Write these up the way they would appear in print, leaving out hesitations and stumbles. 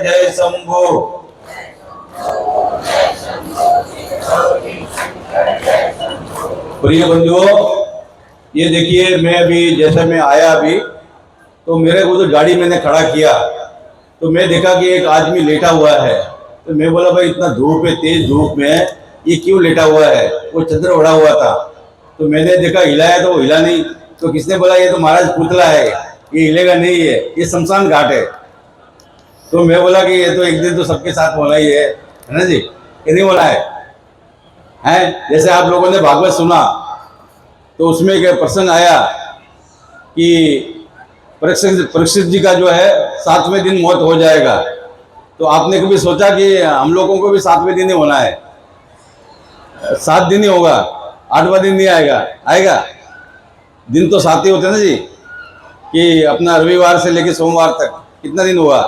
जय शंभो। प्रिय बंधुओं, ये देखिए, मैं अभी जैसे मैं आया अभी, तो मेरे को जो गाड़ी मैंने खड़ा किया तो मैं देखा कि एक आदमी लेटा हुआ है। तो मैं बोला, भाई इतना धूप है, तेज धूप में ये क्यों लेटा हुआ है? वो चद्दर ओढ़ा हुआ था। तो मैंने देखा, हिलाया तो वो हिला नहीं। तो किसने बोला, ये तो महाराज पुतला है, ये हिलेगा नहीं, है ये शमशान घाट है। तो मैं बोला कि ये तो एक दिन तो सबके साथ होना ही है ना जी, कि नहीं बोला है? जैसे आप लोगों ने भागवत सुना तो उसमें एक प्रसंग आया कि परीक्षित जी का जो है 7वें दिन मौत हो जाएगा। तो आपने कभी सोचा कि हम लोगों को भी 7वें दिन ही होना है? 7 दिन ही होगा, 8वां दिन नहीं आएगा। आएगा दिन तो 7 ही होते हैं ना जी, कि अपना रविवार से लेकर सोमवार तक कितना दिन हुआ?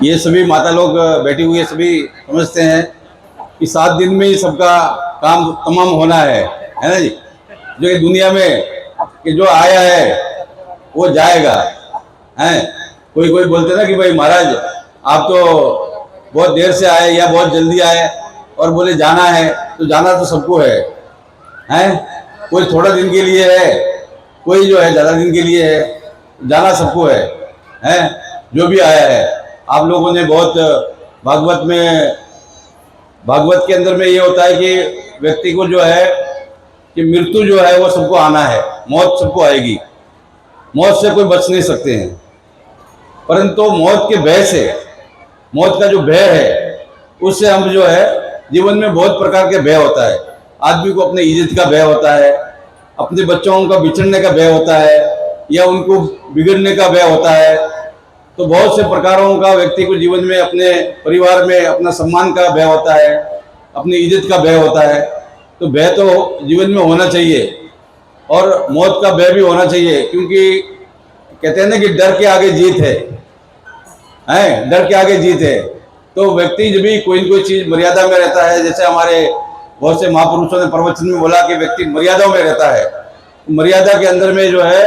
ये सभी माता लोग बैठी हुई सभी समझते हैं कि 7 दिन में ही सबका काम तमाम होना है ना जी। जो ये दुनिया में कि जो आया है वो जाएगा है। कोई कोई बोलते ना कि भाई महाराज आप तो बहुत देर से आए या बहुत जल्दी आए, और बोले जाना है, तो जाना तो सबको है। कोई थोड़ा दिन के लिए है, कोई जो है ज़्यादा दिन के लिए है, जाना सबको है। जो भी आया है, आप लोगों ने बहुत भागवत के अंदर में ये होता है कि व्यक्ति को जो है कि मृत्यु जो है वो सबको आना है, मौत सबको आएगी। मौत से कोई बच नहीं सकते हैं, परंतु मौत के भय से, मौत का जो भय है उससे हम जो है जीवन में बहुत प्रकार के भय होता है। आदमी को अपने इज्जत का भय होता है, अपने बच्चों का बिछड़ने का भय होता है, या उनको बिगड़ने का भय होता है। तो बहुत से प्रकारों का व्यक्ति को जीवन में अपने परिवार में अपना सम्मान का भय होता है, अपनी इज्जत का भय होता है। तो भय तो जीवन में होना चाहिए, और मौत का भय भी होना चाहिए, क्योंकि कहते हैं ना कि डर के आगे जीत है, डर के आगे जीत है। तो व्यक्ति जब भी कोई न कोई चीज मर्यादा में रहता है, जैसे हमारे बहुत से महापुरुषों ने प्रवचन में बोला कि व्यक्ति मर्यादा में रहता है। मर्यादा के अंदर में जो है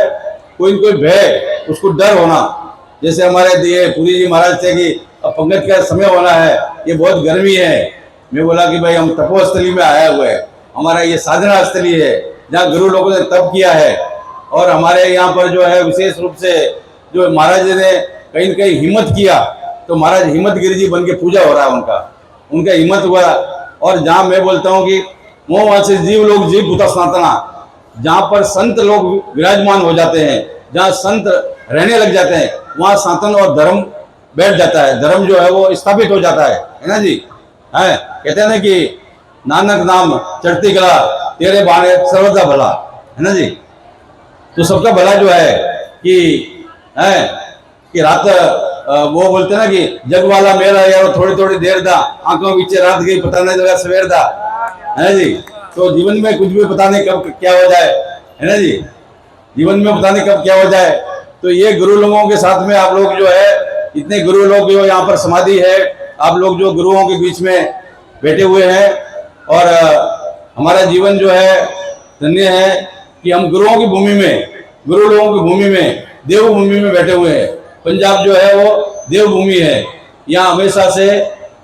कोई न कोई भय, उसको डर होना। जैसे हमारे दिए पुरी जी महाराज थे कि अब पंगत का समय होना है, ये बहुत गर्मी है। मैं बोला कि भाई हम तपोस्थली में आया हुए हैं, हमारा ये साधना स्थली है जहाँ गुरु लोगों ने तप किया है। और हमारे यहाँ पर जो है विशेष रूप से जो महाराज ने कहीं न कहीं हिम्मत किया, तो महाराज हिम्मत गिरी जी बन के पूजा हो रहा है उनका हिम्मत हुआ। और जहाँ मैं बोलता हूँ कि मोह वहाँ से जीव लोग जीव भूता सनातना, जहाँ पर संत लोग विराजमान हो जाते हैं, जहाँ संत रहने लग जाते हैं, वहाँ सनातन और धर्म बैठ जाता है, धर्म जो है वो स्थापित हो जाता है ना जी। कहते हैं ना कि नानक नाम चढ़ती कला, तेरे बाणे सर्वदा भला, है ना जी। तो सबका भला जो है कि रात वो बोलते हैं ना कि जग वाला मेरा यार थोड़ी थोड़ी देर दा, आंखों पीछे रात गई पता नहीं लगा सवेर दा, है जी। तो जीवन में कुछ भी पता नहीं कब क्या हो जाए, है ना जी। जीवन में पता नहीं कब क्या हो जाए। तो ये गुरु लोगों के साथ में आप लोग जो है, इतने गुरु लोग जो यहाँ पर समाधि है, आप लोग जो गुरुओं के बीच में बैठे हुए हैं, और हमारा जीवन जो है धन्य है कि हम गुरुओं की भूमि में, गुरु लोगों की भूमि में, देवभूमि में बैठे हुए हैं। पंजाब जो है वो देवभूमि है। यहाँ हमेशा से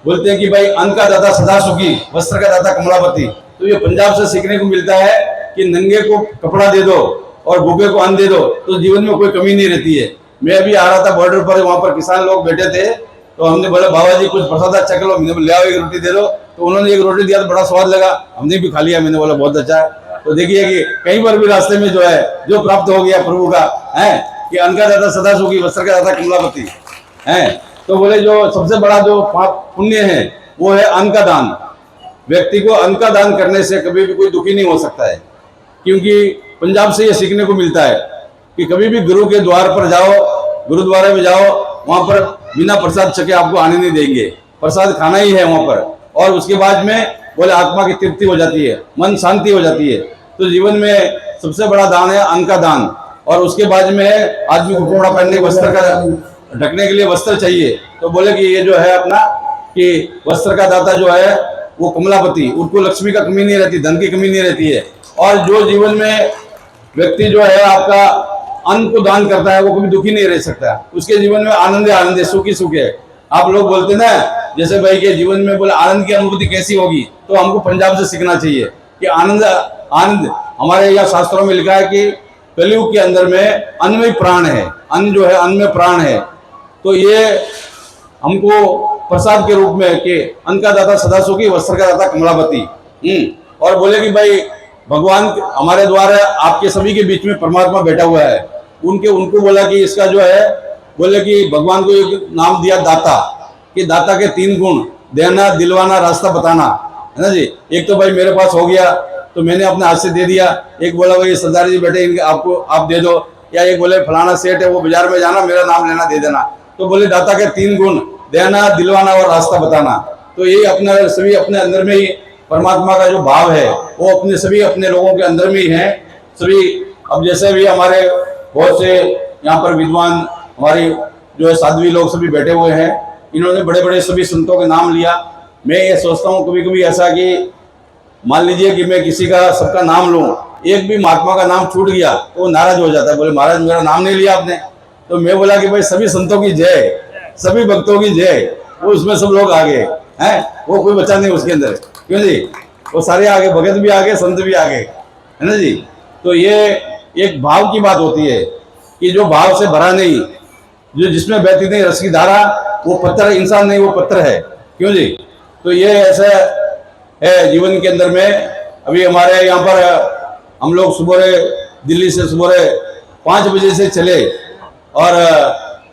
बोलते हैं कि भाई अन्न का दाता सदा सुखी, वस्त्र का दाता कमलापति। तो ये पंजाब से सीखने को मिलता है कि नंगे को कपड़ा दे दो और भूखे को अन्न दे दो, तो जीवन में कोई कमी नहीं रहती है। मैं अभी आ रहा था बॉर्डर पर, वहाँ पर किसान लोग बैठे थे, तो हमने बोला बाबा जी कुछ प्रसाद अच्छा लो, ले आओ एक रोटी दे दो। तो उन्होंने एक रोटी दिया तो बड़ा स्वाद लगा, हमने भी खा लिया। मैंने बोला बहुत अच्छा है। तो देखिए कि कहीं पर भी रास्ते में जो है जो प्राप्त हो गया प्रभु का है कि अन्न का दाता सदा सुखी, वस्त्र का दाता कमलापति है। तो बोले जो सबसे बड़ा जो पुण्य है वो है अन्न का दान। व्यक्ति को अन्न का दान करने से कभी भी कोई दुखी नहीं हो सकता है, क्योंकि पंजाब से ये सीखने को मिलता है कि कभी भी गुरु के द्वार पर जाओ, गुरुद्वारे में जाओ, वहां पर बिना प्रसाद छके आपको आने नहीं देंगे। प्रसाद खाना ही है वहां पर, और उसके बाद में बोले आत्मा की तृप्ति हो जाती है, मन शांति हो जाती है। तो जीवन में सबसे बड़ा दान है अन्न का दान। और उसके बाद में आदमी को कपड़ा पहनने, वस्त्र का ढकने के लिए वस्त्र चाहिए। तो बोले कि ये जो है अपना कि वस्त्र का दाता जो है वो कमलापति, उनको लक्ष्मी का कमी नहीं रहती, धन की कमी नहीं रहती है। और जो जीवन में व्यक्ति जो है आपका अन्न को दान करता है वो कभी दुखी नहीं रह सकता, उसके जीवन में आनंद है, आनंद है, सुखी सुख है। आप लोग बोलते ना जैसे भाई के जीवन में बोले आनंद की अनुभूति कैसी होगी, तो हमको पंजाब से सीखना चाहिए कि आनंद आनंद हमारे यहाँ शास्त्रों में लिखा है कि कलयुग के अंदर में अन्न में प्राण है, अन्न जो है अन्न में प्राण है। तो ये हमको प्रसाद के रूप में कि अन्न का दाता सदा सुखी, वस्त्र का दाता कमलापति। और बोले कि भाई भगवान हमारे द्वारा आपके सभी के बीच में परमात्मा बैठा हुआ है, उनको बोला कि इसका जो है बोले कि भगवान को एक नाम दिया दाता, कि दाता के 3 गुण, देना, दिलवाना, रास्ता बताना, है ना जी। एक तो भाई मेरे पास हो गया तो मैंने अपने हाथ से दे दिया, एक बोला भाई सरदार जी बैठे इनके आपको आप दे दो, या एक बोले फलाना सेठ है वो बाजार में जाना मेरा नाम लेना दे देना। तो बोले दाता के 3 गुण, देना, दिलवाना और रास्ता बताना। तो ये अपने सभी अपने अंदर में ही परमात्मा का जो भाव है वो अपने सभी अपने लोगों के अंदर में ही है सभी। अब जैसे भी हमारे बहुत से यहाँ पर विद्वान हमारे जो है साध्वी लोग सभी बैठे हुए हैं, इन्होंने बड़े बड़े सभी संतों के नाम लिया। मैं ये सोचता हूँ कभी कभी ऐसा कि मान लीजिए कि मैं किसी का सबका नाम लूँ, एक भी महात्मा का नाम छूट गया तो वो नाराज हो जाता है, बोले महाराज मेरा नाम नहीं लिया आपने। तो मैं बोला कि भाई सभी संतों की जय, सभी भक्तों की जय, वो उसमें सब लोग आ गए हैं, वो कोई बचा नहीं उसके अंदर, क्यों जी, वो सारे आगे, भगत भी आगे, संत भी आगे, है ना जी। तो ये एक भाव की बात होती है कि जो भाव से भरा नहीं, जो जिसमें बहती नहीं रस की धारा, वो पत्थर इंसान नहीं, वो पत्थर है, क्यों जी। तो ये ऐसा है जीवन के अंदर में। अभी हमारे यहाँ पर हम लोग सुबह दिल्ली से सुबह 5 बजे से चले, और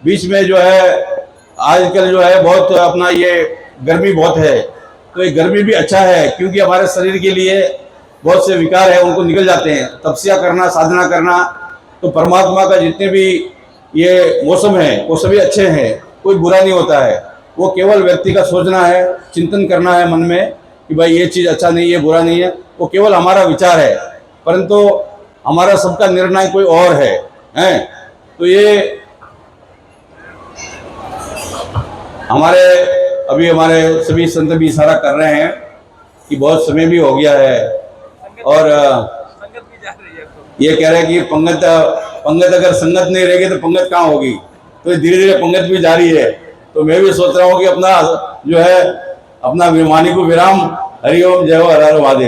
बीच में जो है आजकल जो है बहुत अपना ये गर्मी बहुत है, तो ये गर्मी भी अच्छा है क्योंकि हमारे शरीर के लिए बहुत से विकार है उनको निकल जाते हैं। तपस्या करना, साधना करना, तो परमात्मा का जितने भी ये मौसम है वो सभी अच्छे हैं, कोई बुरा नहीं होता है। वो केवल व्यक्ति का सोचना है, चिंतन करना है मन में कि भाई ये चीज़ अच्छा नहीं है, बुरा नहीं है, वो केवल हमारा विचार है, परंतु हमारा सबका निर्णय कोई और है, हैं? तो ये हमारे अभी हमारे सभी संत भी इशारा कर रहे हैं कि बहुत समय भी हो गया है, और ये कह रहे हैं कि पंगत अगर संगत नहीं रहेगी तो पंगत कहाँ होगी। तो धीरे धीरे पंगत भी जारी है। तो मैं भी सोच रहा हूँ कि अपना जो है अपना वाणी को विराम। हरिओम, जय हो, हर हर महादेव।